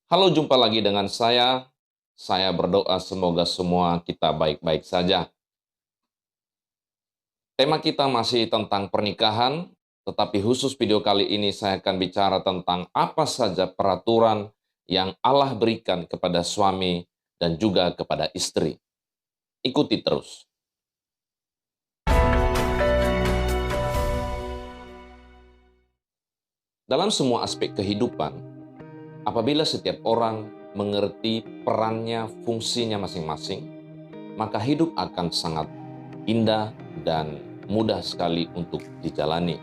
Halo, jumpa lagi dengan saya. Saya berdoa semoga semua kita baik-baik saja. Tema kita masih tentang pernikahan, tetapi khusus video kali ini saya akan bicara tentang apa saja peraturan yang Allah berikan kepada suami dan juga kepada istri. Ikuti terus. Dalam semua aspek kehidupan, apabila setiap orang mengerti perannya, fungsinya masing-masing, maka hidup akan sangat indah dan mudah sekali untuk dijalani,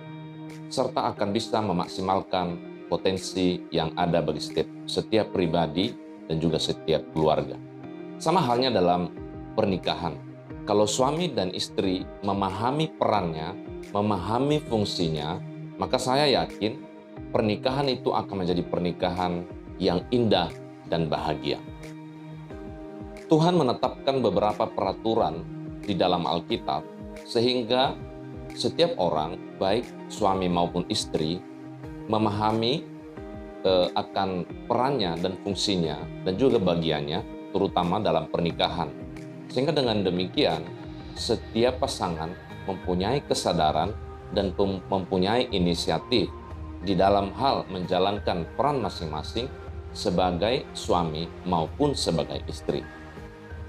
serta akan bisa memaksimalkan potensi yang ada bagi setiap pribadi dan juga setiap keluarga. Sama halnya dalam pernikahan. Kalau suami dan istri memahami perannya, memahami fungsinya, maka saya yakin pernikahan itu akan menjadi pernikahan yang indah dan bahagia. Tuhan menetapkan beberapa peraturan di dalam Alkitab sehingga setiap orang, baik suami maupun istri, memahami akan perannya dan fungsinya dan juga bagiannya, terutama dalam pernikahan. Sehingga dengan demikian, setiap pasangan mempunyai kesadaran dan mempunyai inisiatif di dalam hal menjalankan peran masing-masing sebagai suami maupun sebagai istri.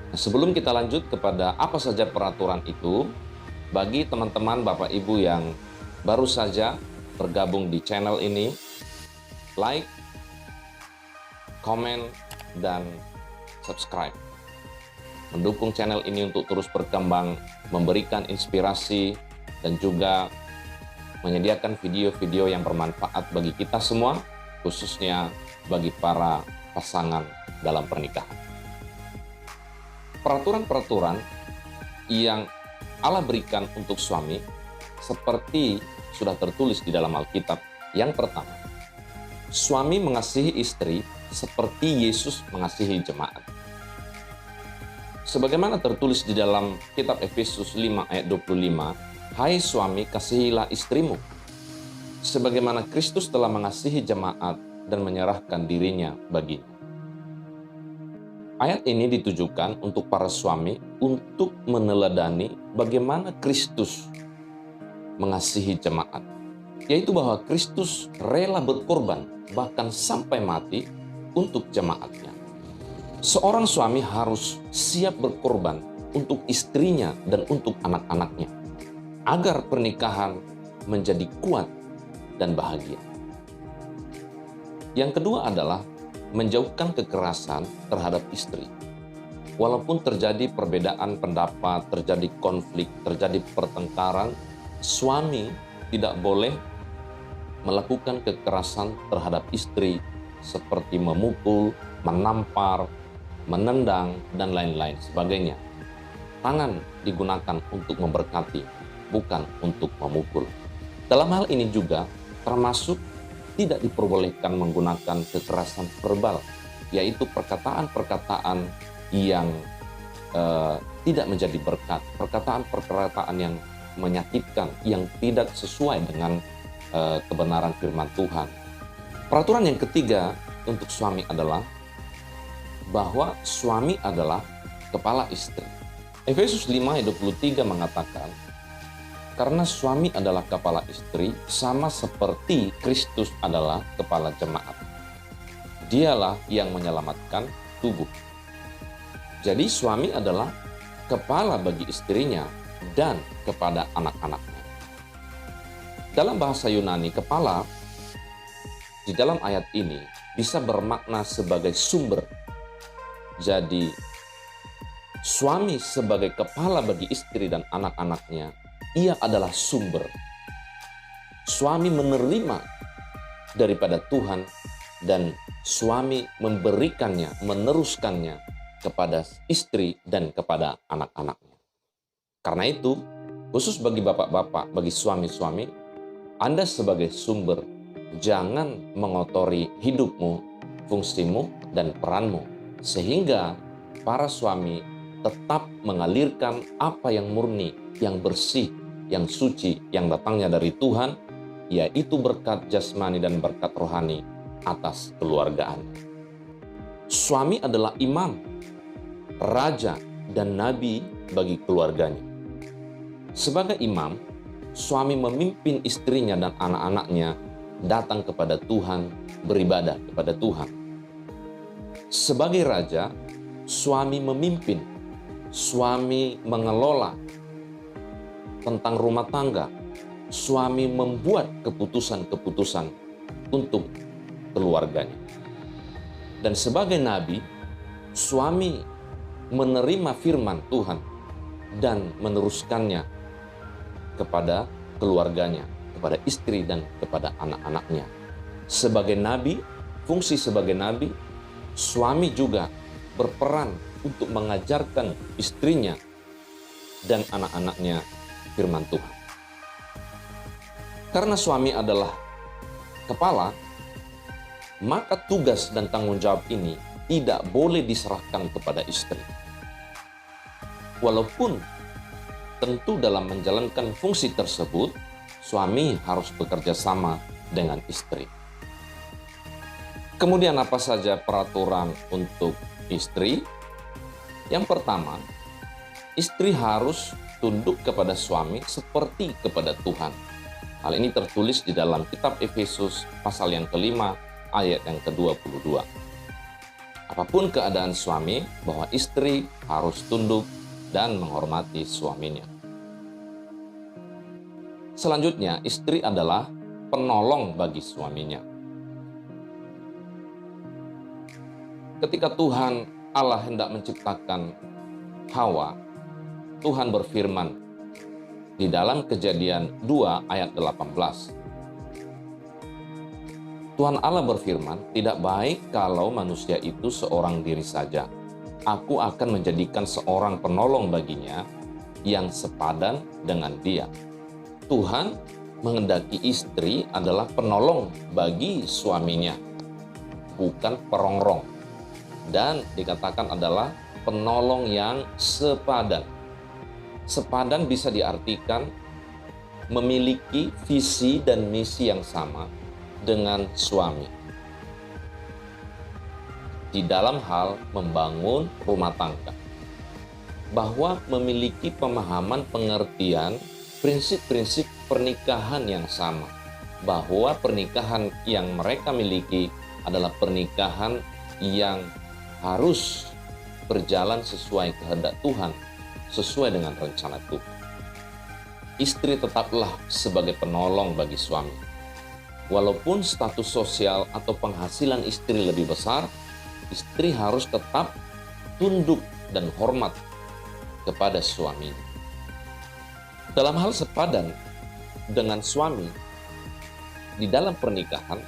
Nah, sebelum kita lanjut kepada apa saja peraturan itu, bagi teman-teman Bapak Ibu yang baru saja bergabung di channel ini, like, komen, dan subscribe. Mendukung channel ini untuk terus berkembang, memberikan inspirasi, dan juga menyediakan video-video yang bermanfaat bagi kita semua, khususnya bagi para pasangan dalam pernikahan. Peraturan-peraturan yang Allah berikan untuk suami seperti sudah tertulis di dalam Alkitab. Yang pertama, suami mengasihi istri seperti Yesus mengasihi jemaat. Sebagaimana tertulis di dalam kitab Efesus 5 ayat 25, "Hai suami, kasihilah istrimu, sebagaimana Kristus telah mengasihi jemaat dan menyerahkan dirinya baginya." Ayat ini ditujukan untuk para suami untuk meneladani bagaimana Kristus mengasihi jemaat, yaitu bahwa Kristus rela berkorban bahkan sampai mati untuk jemaatnya. Seorang suami harus siap berkorban untuk istrinya dan untuk anak-anaknya, agar pernikahan menjadi kuat dan bahagia. Yang kedua adalah menjauhkan kekerasan terhadap istri. Walaupun terjadi perbedaan pendapat, terjadi konflik, terjadi pertengkaran, suami tidak boleh melakukan kekerasan terhadap istri seperti memukul, menampar, menendang, dan lain-lain sebagainya. Tangan digunakan untuk memberkati, bukan untuk memukul. Dalam hal ini juga termasuk tidak diperbolehkan menggunakan kekerasan verbal, yaitu perkataan-perkataan yang tidak menjadi berkat, perkataan-perkataan yang menyakitkan, yang tidak sesuai dengan kebenaran firman Tuhan. Peraturan yang ketiga untuk suami adalah bahwa suami adalah kepala istri. Efesus 5 ayat 23 mengatakan, "Karena suami adalah kepala istri, sama seperti Kristus adalah kepala jemaat. Dialah yang menyelamatkan tubuh." Jadi suami adalah kepala bagi istrinya dan kepada anak-anaknya. Dalam bahasa Yunani, kepala di dalam ayat ini bisa bermakna sebagai sumber. Jadi, suami sebagai kepala bagi istri dan anak-anaknya, ia adalah sumber. Suami menerima daripada Tuhan dan suami memberikannya, meneruskannya kepada istri dan kepada anak-anaknya. Karena itu, khusus bagi bapak-bapak, bagi suami-suami, Anda sebagai sumber, jangan mengotori hidupmu, fungsimu, dan peranmu, sehingga para suami tetap mengalirkan apa yang murni, yang bersih, yang suci, yang datangnya dari Tuhan, yaitu berkat jasmani dan berkat rohani atas keluarga Anda. Suami adalah imam, raja, dan nabi bagi keluarganya. Sebagai imam, suami memimpin istrinya dan anak-anaknya datang kepada Tuhan, beribadah kepada Tuhan. Sebagai raja, suami memimpin, suami mengelola tentang rumah tangga, suami membuat keputusan-keputusan untuk keluarganya. Dan sebagai nabi, suami menerima firman Tuhan dan meneruskannya kepada keluarganya, kepada istri dan kepada anak-anaknya. Sebagai nabi, fungsi sebagai nabi, suami juga berperan untuk mengajarkan istrinya dan anak-anaknya firman Tuhan. Karena suami adalah kepala, maka tugas dan tanggung jawab ini tidak boleh diserahkan kepada istri. Walaupun tentu dalam menjalankan fungsi tersebut, suami harus bekerja sama dengan istri. Kemudian apa saja peraturan untuk istri? Yang pertama, istri harus tunduk kepada suami seperti kepada Tuhan. Hal ini tertulis di dalam kitab Efesus pasal yang kelima, ayat yang ke-22. Apapun keadaan suami, bahwa istri harus tunduk dan menghormati suaminya. Selanjutnya, istri adalah penolong bagi suaminya. Ketika Tuhan Allah hendak menciptakan Hawa, Tuhan berfirman di dalam Kejadian 2 ayat 18. Tuhan Allah berfirman, "Tidak baik kalau manusia itu seorang diri saja. Aku akan menjadikan seorang penolong baginya yang sepadan dengan dia." Tuhan menghendaki istri adalah penolong bagi suaminya, bukan perongrong. Dan dikatakan adalah penolong yang sepadan. Sepadan bisa diartikan memiliki visi dan misi yang sama dengan suami di dalam hal membangun rumah tangga, bahwa memiliki pemahaman pengertian prinsip-prinsip pernikahan yang sama, bahwa pernikahan yang mereka miliki adalah pernikahan yang harus berjalan sesuai kehendak Tuhan, sesuai dengan rencana Tuhan. Istri tetaplah sebagai penolong bagi suami. Walaupun status sosial atau penghasilan istri lebih besar, istri harus tetap tunduk dan hormat kepada suaminya. Dalam hal sepadan dengan suami di dalam pernikahan,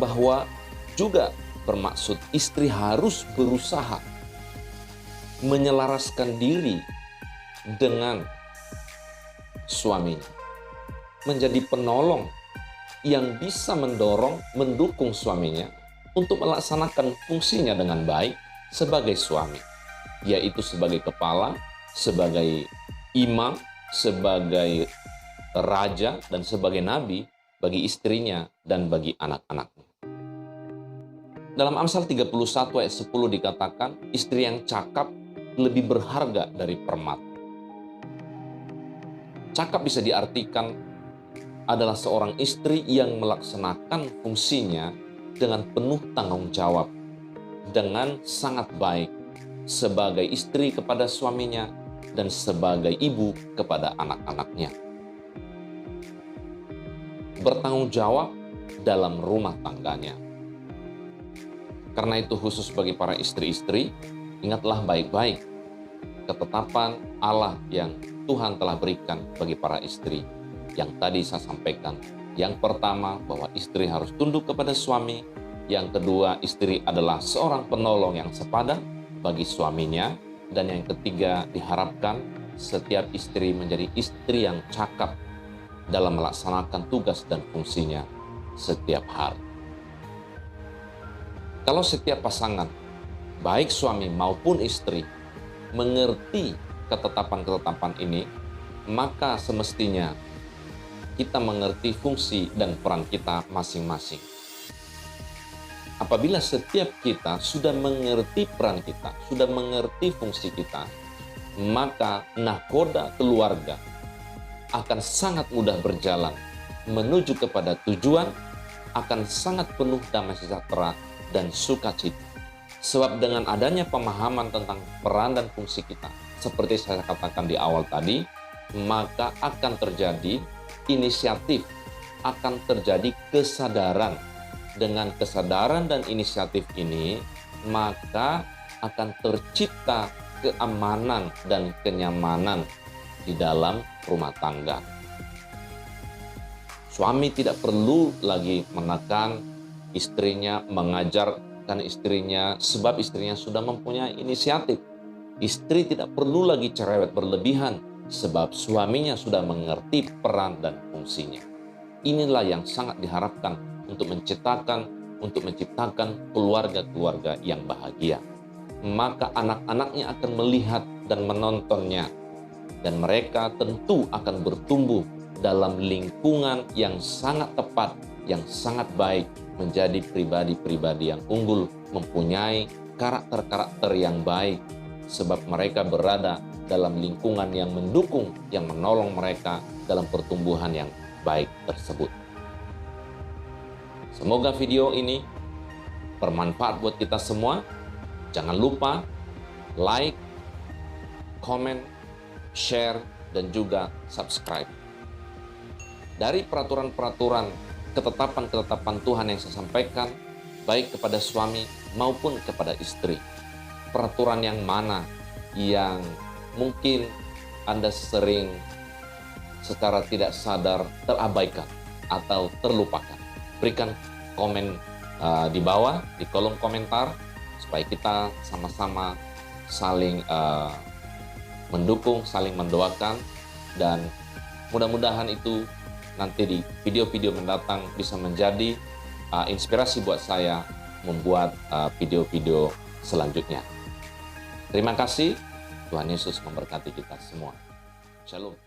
bahwa juga bermaksud istri harus berusaha menyelaraskan diri dengan suaminya, menjadi penolong yang bisa mendukung suaminya untuk melaksanakan fungsinya dengan baik sebagai suami, yaitu sebagai kepala, sebagai imam, sebagai raja, dan sebagai nabi bagi istrinya dan bagi anak-anaknya. Dalam Amsal 31 ayat 10 dikatakan, istri yang cakap lebih berharga dari permata. Cakap bisa diartikan adalah seorang istri yang melaksanakan fungsinya dengan penuh tanggung jawab, dengan sangat baik, sebagai istri kepada suaminya dan sebagai ibu kepada anak-anaknya. Bertanggung jawab dalam rumah tangganya. Karena itu khusus bagi para istri-istri, ingatlah baik-baik ketetapan Allah yang Tuhan telah berikan bagi para istri yang tadi saya sampaikan. Yang pertama, bahwa istri harus tunduk kepada suami. Yang kedua, istri adalah seorang penolong yang sepadan bagi suaminya. Dan yang ketiga, diharapkan setiap istri menjadi istri yang cakap dalam melaksanakan tugas dan fungsinya setiap hari. Kalau setiap pasangan, baik suami maupun istri, mengerti ketetapan-ketetapan ini, maka semestinya kita mengerti fungsi dan peran kita masing-masing. apabila setiap kita sudah mengerti peran kita, sudah mengerti fungsi kita, maka nahkoda keluarga akan sangat mudah berjalan menuju kepada tujuan, akan sangat penuh damai sejahtera dan sukacita. Sebab dengan adanya pemahaman tentang peran dan fungsi kita, seperti saya katakan di awal tadi, maka akan terjadi inisiatif, akan terjadi kesadaran. Dengan kesadaran dan inisiatif ini, maka akan tercipta keamanan dan kenyamanan di dalam rumah tangga. Suami tidak perlu lagi menekan istrinya, mengajarkan istrinya, sebab istrinya sudah mempunyai inisiatif. Istri tidak perlu lagi cerewet berlebihan, sebab suaminya sudah mengerti peran dan fungsinya. Inilah yang sangat diharapkan untuk menciptakan keluarga-keluarga yang bahagia. Maka anak-anaknya akan melihat dan menontonnya, dan mereka tentu akan bertumbuh dalam lingkungan yang sangat tepat, yang sangat baik, menjadi pribadi-pribadi yang unggul, mempunyai karakter-karakter yang baik, sebab mereka berada dalam lingkungan yang mendukung, yang menolong mereka dalam pertumbuhan yang baik tersebut. Semoga video ini bermanfaat buat kita semua. Jangan lupa like, comment, share, dan juga subscribe. Dari peraturan-peraturan, ketetapan-ketetapan Tuhan yang saya sampaikan, baik kepada suami maupun kepada istri, peraturan yang mana yang mungkin Anda sering secara tidak sadar terabaikan atau terlupakan? Berikan komen di bawah, di kolom komentar, supaya kita sama-sama saling mendukung, saling mendoakan, dan mudah-mudahan itu nanti di video-video mendatang bisa menjadi inspirasi buat saya membuat video-video selanjutnya. Terima kasih, Tuhan Yesus memberkati kita semua. Shalom.